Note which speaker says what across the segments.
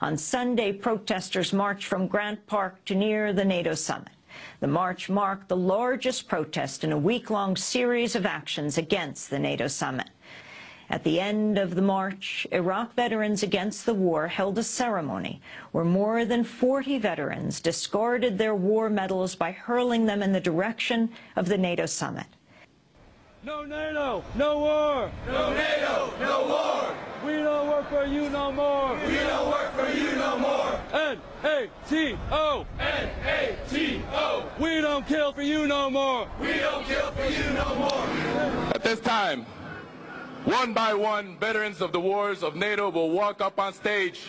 Speaker 1: On Sunday, protesters marched from Grant Park to near the NATO summit. The march marked the largest protest in a week-long series of actions against the NATO summit. At the end of the march, Iraq Veterans Against the War held a ceremony where more than 40 veterans discarded their war medals by hurling them in the direction of the NATO summit.
Speaker 2: No NATO, no war!
Speaker 3: No NATO, no war!
Speaker 2: We don't work for you no more!
Speaker 3: We don't work for you no more!
Speaker 2: N-A-T-O!
Speaker 3: N-A-T-O!
Speaker 2: We don't kill for you no more!
Speaker 3: We don't kill for you no more!
Speaker 4: At this time, one by one, veterans of the wars of NATO will walk up on stage.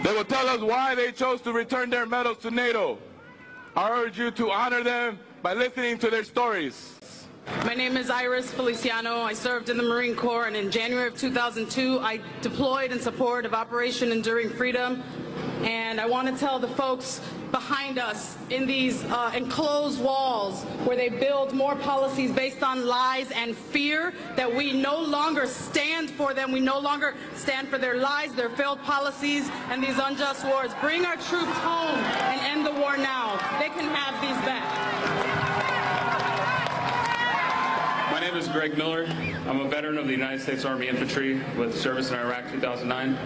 Speaker 4: They will tell us why they chose to return their medals to NATO. I urge you to honor them by listening to their stories.
Speaker 5: My name is Iris Feliciano. I served in the Marine Corps, and in January of 2002, I deployed in support of Operation Enduring Freedom. And I want to tell the folks behind us in these enclosed walls where they build more policies based on lies and fear that we no longer stand for them. We no longer stand for their lies, their failed policies, and these unjust wars. Bring our troops home and end the war now. They can have these back.
Speaker 6: My name is Greg Miller. I'm a veteran of the United States Army Infantry with service in Iraq 2009.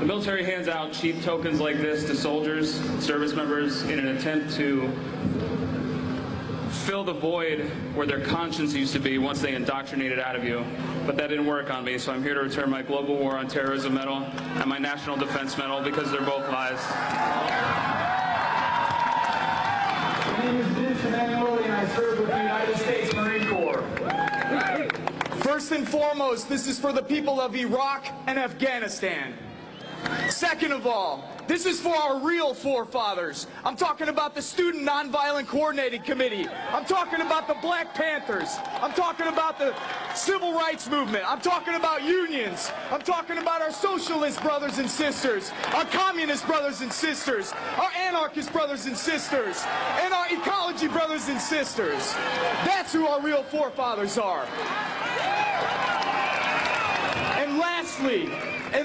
Speaker 6: The military hands out cheap tokens like this to soldiers, service members, in an attempt to fill the void where their conscience used to be once they indoctrinated out of you. But that didn't work on me, so I'm here to return my Global War on Terrorism medal and my National Defense medal because they're both lies.
Speaker 7: My name is Vince Emanuele and I serve with the United States Marine Corps. First and foremost, this is for the people of Iraq and Afghanistan. Second of all, this is for our real forefathers. I'm talking about the Student Nonviolent Coordinating Committee. I'm talking about the Black Panthers. I'm talking about the Civil Rights Movement. I'm talking about unions. I'm talking about our socialist brothers and sisters, our communist brothers and sisters, our anarchist brothers and sisters, and our ecology brothers and sisters. That's who our real forefathers are. And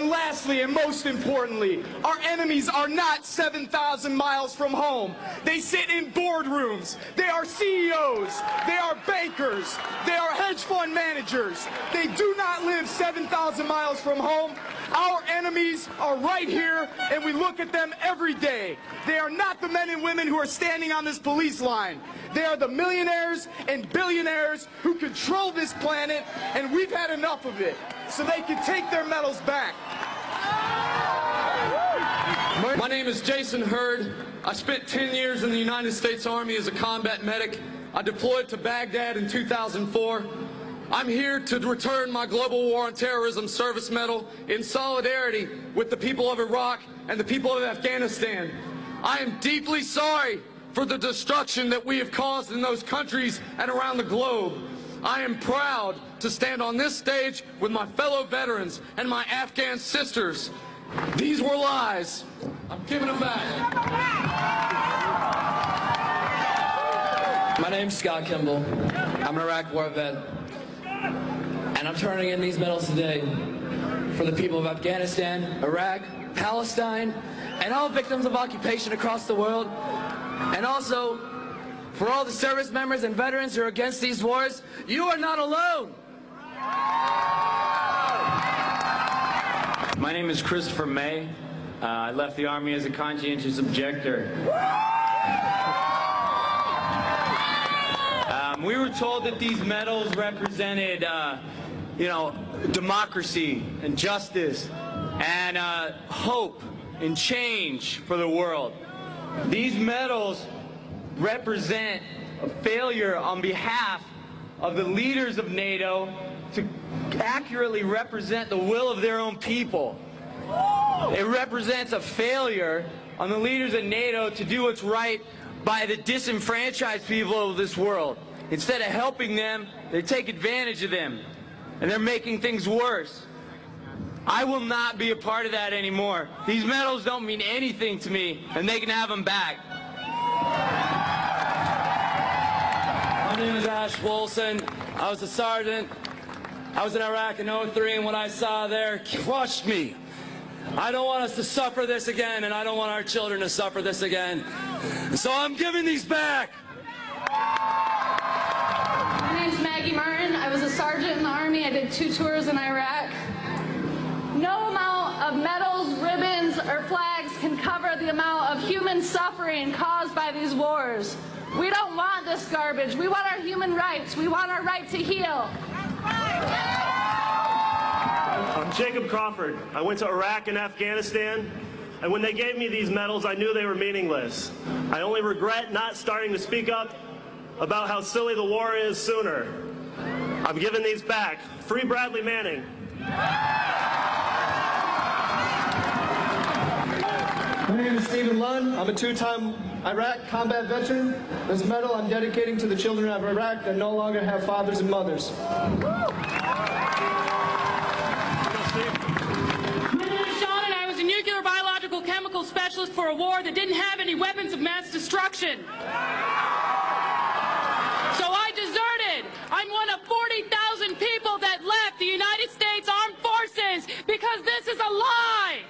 Speaker 7: lastly, and most importantly, our enemies are not 7,000 miles from home. They sit in boardrooms. They are CEOs. They are bankers. They are hedge fund managers. They do not live 7,000 miles from home. Our enemies are right here, and we look at them every day. They are not the men and women who are standing on this police line. They are the millionaires and billionaires who control this planet, and we've had enough of it, so they can take their medals back.
Speaker 8: My name is Jason Hurd. I spent 10 years in the United States Army as a combat medic. I deployed to Baghdad in 2004. I'm here to return my Global War on Terrorism service medal in solidarity with the people of Iraq and the people of Afghanistan. I am deeply sorry for the destruction that we have caused in those countries and around the globe. I am proud to stand on this stage with my fellow veterans and my Afghan sisters. These were lies. I'm giving them back.
Speaker 9: My name's Scott Kimball. I'm an Iraq war vet. And I'm turning in these medals today for the people of Afghanistan, Iraq, Palestine, and all victims of occupation across the world. And also, for all the service members and veterans who are against these wars, you are not alone.
Speaker 10: My name is Christopher May. I left the Army as a conscientious objector. We were told that these medals represented, democracy and justice and hope and change for the world. These medals represent a failure on behalf of the leaders of NATO to accurately represent the will of their own people. It represents a failure on the leaders of NATO to do what's right by the disenfranchised people of this world. Instead of helping them, they take advantage of them, and they're making things worse. I will not be a part of that anymore. These medals don't mean anything to me, and they can have them back.
Speaker 11: My name is Ash Wolson. I was a sergeant. I was in Iraq in '03, and what I saw there crushed me. I don't want us to suffer this again, and I don't want our children to suffer this again. So I'm giving these back.
Speaker 12: My name's Maggie Martin. I was a sergeant in the Army. I did 2 tours in Iraq. No amount of medals, ribbons, or flags can cover the amount of human suffering caused by these wars. We don't want this garbage. We want our human rights. We want our right to heal.
Speaker 13: I'm Jacob Crawford. I went to Iraq and Afghanistan, and when they gave me these medals, I knew they were meaningless. I only regret not starting to speak up about how silly the war is sooner. I'm giving these back. Free Bradley Manning.
Speaker 14: My name is Stephen Lunn. I'm a 2-time Iraq combat veteran. This medal I'm dedicating to the children of Iraq that no longer have fathers and mothers.
Speaker 5: My name is Sean, and I was a nuclear, biological, chemical specialist for a war that didn't have any weapons of mass destruction. So I deserted. I'm one of 40,000 people that left the United States Armed Forces because this is a lie.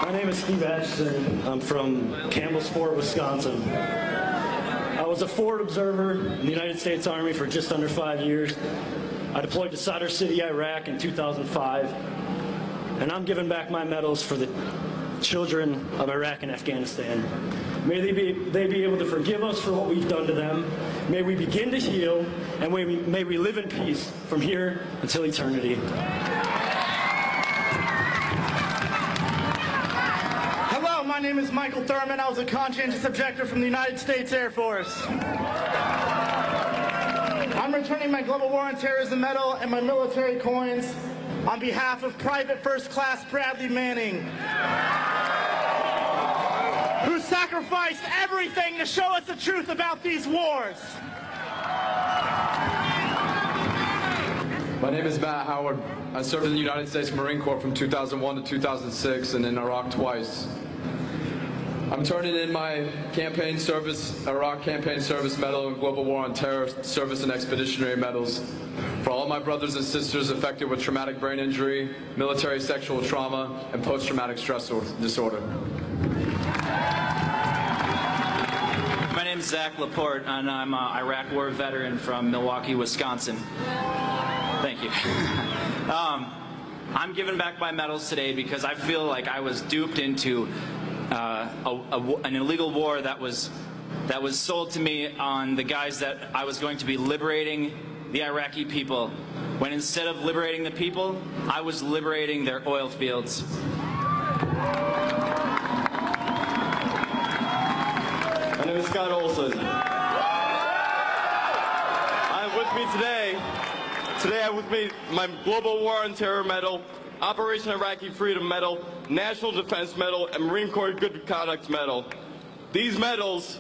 Speaker 13: My name is Steve Atchison. I'm from Campbellsport, Wisconsin. I was a forward observer in the United States Army for just under 5 years. I deployed to Sadr City, Iraq in 2005. And I'm giving back my medals for the children of Iraq and Afghanistan. May they be able to forgive us for what we've done to them. May we begin to heal, and may we live in peace from here until eternity.
Speaker 15: Hello, my name is Michael Thurman. I was a conscientious objector from the United States Air Force. I'm returning my Global War on Terrorism medal and my military coins on behalf of Private First Class Bradley Manning, who sacrificed everything to show us the truth about these wars.
Speaker 16: My name is Matt Howard. I served in the United States Marine Corps from 2001 to 2006 and in Iraq twice. I'm turning in my campaign service, Iraq Campaign Service Medal and Global War on Terror Service and Expeditionary Medals for all my brothers and sisters affected with traumatic brain injury, military sexual trauma, and post-traumatic stress disorder.
Speaker 17: My name is Zach Laporte, and I'm an Iraq War veteran from Milwaukee, Wisconsin. Thank you. I'm giving back my medals today because I feel like I was duped into an illegal war that was sold to me on the guise that I was going to be liberating the Iraqi people, when instead of liberating the people, I was liberating their oil fields.
Speaker 18: My name is Scott Olson. I'm with me today. Today I'm with me my Global War on Terror Medal, Operation Iraqi Freedom Medal, National Defense Medal, and Marine Corps Good Conduct Medal. These medals,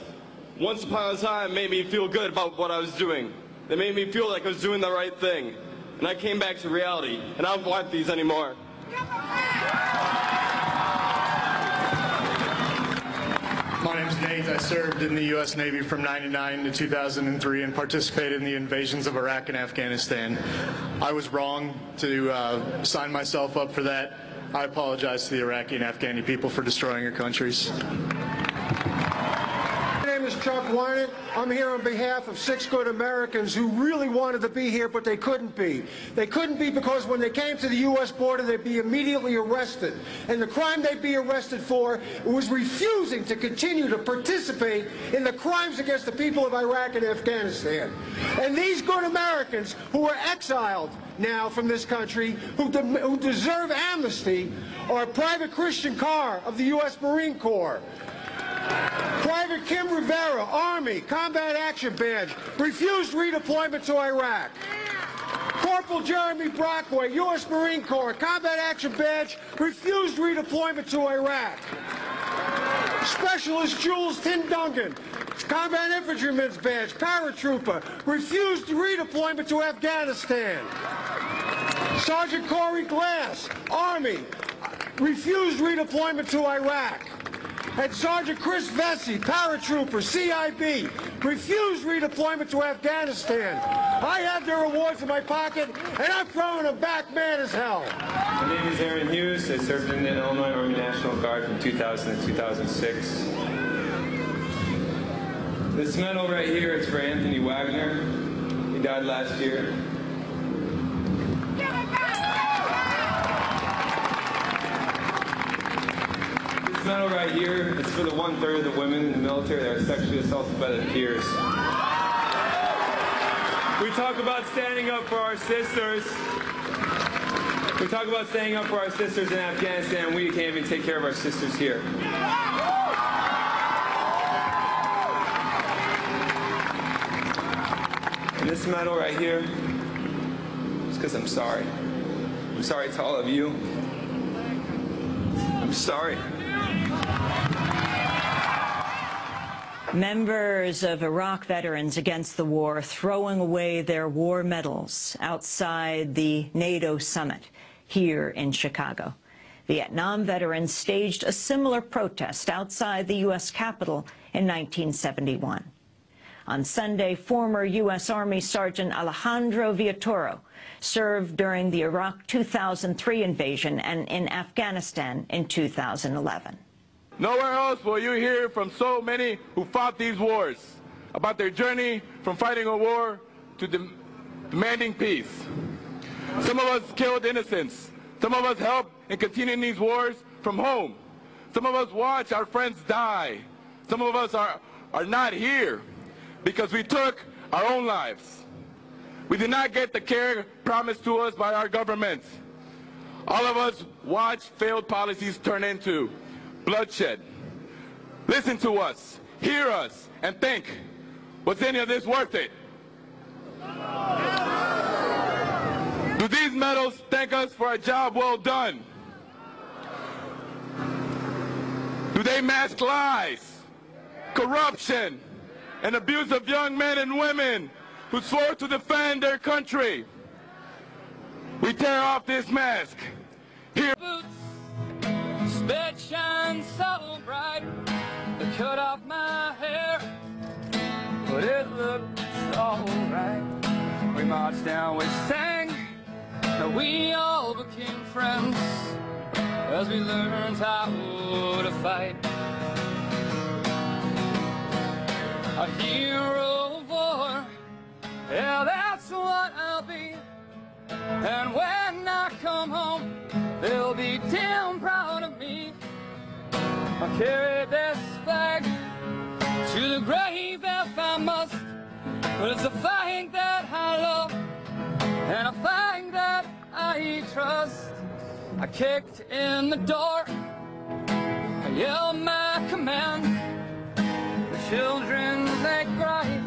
Speaker 18: once upon a time, made me feel good about what I was doing. They made me feel like I was doing the right thing. And I came back to reality, and I don't want these anymore.
Speaker 15: My name's Nate. I served in the U.S. Navy from '99 to 2003 and participated in the invasions of Iraq and Afghanistan. I was wrong to sign myself up for that. I apologize to the Iraqi and Afghani people for destroying your countries.
Speaker 19: My name is Chuck Wynant. I'm here on behalf of 6 good Americans who really wanted to be here, but they couldn't be. They couldn't be because when they came to the U.S. border, they'd be immediately arrested. And the crime they'd be arrested for was refusing to continue to participate in the crimes against the people of Iraq and Afghanistan. And these good Americans who are exiled now from this country, who deserve amnesty, are Private Christian Carr of the U.S. Marine Corps, Private Kim Rivera, Army, Combat Action Badge, refused redeployment to Iraq. Corporal Jeremy Brockway, U.S. Marine Corps, Combat Action Badge, refused redeployment to Iraq. Specialist Jules Tindungan, Combat Infantryman's Badge, Paratrooper, refused redeployment to Afghanistan. Sergeant Corey Glass, Army, refused redeployment to Iraq. And Sergeant Chris Vesey, paratrooper, CIB, refused redeployment to Afghanistan. I have their awards in my pocket, and I'm throwing them back mad as hell.
Speaker 20: My name is Aaron Hughes. I served in the Illinois Army National Guard from 2000 to 2006. This medal right here is for Anthony Wagner. He died last year. This medal right here is for the 1/3 of the women in the military that are sexually assaulted by their peers. We talk about standing up for our sisters. We talk about standing up for our sisters in Afghanistan. We can't even take care of our sisters here. And this medal right here is because I'm sorry. I'm sorry to all of you. I'm sorry.
Speaker 1: Members of Iraq veterans against the war throwing away their war medals outside the NATO summit here in Chicago. Vietnam veterans staged a similar protest outside the U.S. Capitol in 1971. On Sunday, former U.S. Army Sergeant Alejandro Villatoro served during the Iraq 2003 invasion and in Afghanistan in 2011.
Speaker 4: Nowhere else will you hear from so many who fought these wars about their journey from fighting a war to demanding peace. Some of us killed innocents. Some of us helped in continuing these wars from home. Some of us watch our friends die. Some of us are not here because we took our own lives. We did not get the care promised to us by our government. All of us watched failed policies turn into bloodshed. Listen to us, hear us, and think, was any of this worth it? Do these medals thank us for a job well done? Do they mask lies, corruption, and abuse of young men and women who swore to defend their country? We tear off this mask. Here.
Speaker 21: Spit shines so bright, they cut off my hair, but it looked alright. We marched down, we sang, and we all became friends as we learned how to fight. A hero of war, yeah, that's what I'll be. And when I come home, they'll be damn proud of me. I'll carry this flag to the grave if I must, but it's a flag that I love and a flag that I trust. I kicked in the door, I yelled my command. The children, they cried,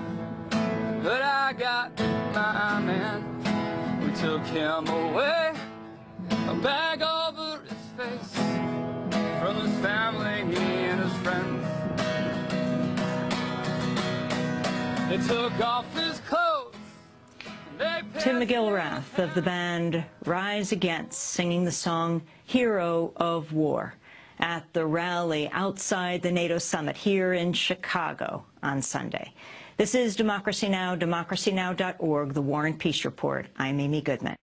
Speaker 21: but I got my man. We took him away, a bag over his face, from his family and his friends. They took off his clothes.
Speaker 1: Tim McGilrath of the band Rise Against singing the song Hero of War at the rally outside the NATO summit here in Chicago on Sunday. This is Democracy Now!, democracynow.org, the War and Peace Report. I'm Amy Goodman.